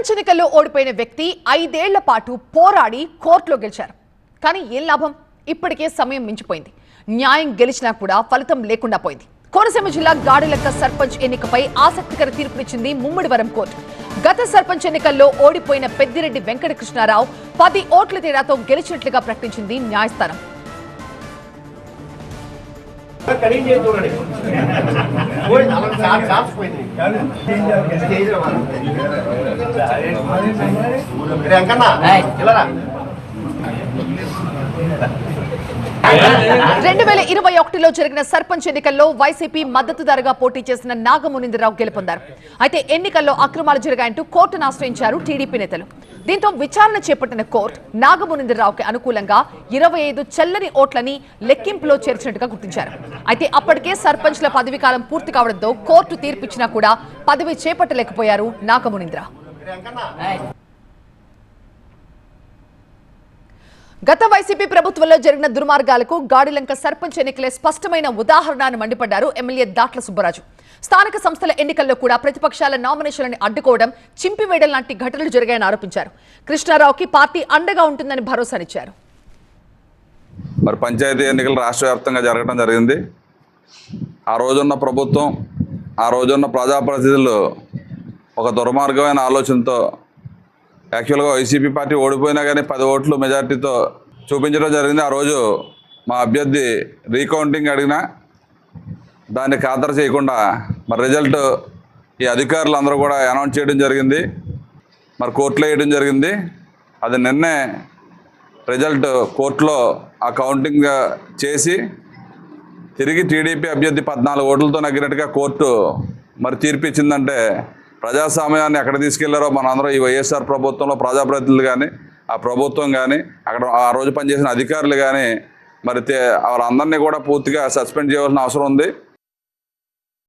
సర్పంచ్ ఎన్నికల్లో ఓడిపోయిన వ్యక్తి 5 ఏళ్ల పాటు పోరాడి కోర్టులో గెలిచారు. కానీ ఏం లాభం? ఇప్పటికే సమయం మించిపోయింది. న్యాయం గెలిచినా కూడా ఫలితం లేకుండా పోయింది. కోనసీమ జిల్లా గాడిలక్క సర్పంచ్ ఎన్నికపై ఆసక్తికర తీర్పునిచ్చింది ముమ్మడివరం కోర్టు. గత సర్పంచ్ ఎన్నికల్లో ఓడిపోయిన పెద్దిరెడ్డి వెంకటకృష్ణారావు 10 ఓట్ల తేడాతో గెలిచినట్లుగా ప్రకటించింది న్యాయస్థానం. రెండు 2021లో జరిగిన సర్పంచ్ ఎన్నికల్లో వైసీపీ మద్దతుదారుగా పోటీ చేసిన నాగమునిందరావు గెలుపొందారు. అయితే ఎన్నికల్లో అక్రమాలు జరిగాయంటూ కోర్టును ఆశ్రయించారు టీడీపీ నేతలు. దీంతో విచారణ చేపట్టిన కోర్టు నాగమునిందరావుకి అనుకూలంగా 25 చెల్లని ఓట్లని లెక్కింపులో చేర్చినట్టుగా గుర్తించారు. అయితే అప్పటికే సర్పంచ్ల పదవీ కాలం పూర్తి కావడంతో కోర్టు తీర్పిచ్చినా కూడా పదవి చేపట్టలేకపోయారు నాగమునిందరావు. గత వైసీపీ ప్రభుత్వంలో జరిగిన దుర్మార్గాలకు గాడిలంక సర్పంచ్ ఎన్నికలే స్పష్టమైన ఉదాహరణ అని మండిపడ్డారు ఎమ్మెల్యే దాట్ల సుబ్బరాజు. స్థానిక సంస్థల ఎన్నికల్లో కూడా ప్రతిపక్షాల నామినేషన్లను అడ్డుకోవడం, చింపివేయడం లాంటి ఘటనలు జరిగాయని ఆరోపించారు. కృష్ణారావుకి పార్టీ అండగా ఉంటుందని భరోసానిచ్చారు. మరి పంచాయతీ ఎన్నికలు రాష్ట్ర వ్యాప్తంగా జరగడం జరిగింది. ఆ రోజున్న ప్రభుత్వం, ఆ రోజున్న ప్రజాప్రతినిధులు ఒక దుర్మార్గమైన ఆలోచనతో యాక్చువల్గా వైసీపీ పార్టీ ఓడిపోయినా కానీ 10 ఓట్లు మెజార్టీతో చూపించడం జరిగింది. ఆ రోజు మా అభ్యర్థి రీకౌంటింగ్ అడిగినా దాన్ని ఖాతరు చేయకుండా మరి రిజల్ట్ ఈ అధికారులు అందరూ కూడా అనౌన్స్ చేయడం జరిగింది. మరి కోర్టులో వేయడం జరిగింది. అది నిన్నే రిజల్ట్ కోర్టులో ఆ కౌంటింగ్ చేసి తిరిగి టీడీపీ అభ్యర్థి 14 ఓట్లతో నగ్గినట్టుగా కోర్టు మరి తీర్పు ఇచ్చిందంటే ప్రజాస్వామ్యాన్ని ఎక్కడ తీసుకెళ్లారో మనందరం ఈ వైఎస్ఆర్ ప్రభుత్వంలో ప్రజాప్రతినిధులు కానీ, ఆ ప్రభుత్వం కానీ, అక్కడ ఆ రోజు పనిచేసిన అధికారులు కానీ మరి వాళ్ళందరినీ కూడా పూర్తిగా సస్పెండ్ చేయవలసిన అవసరం ఉంది.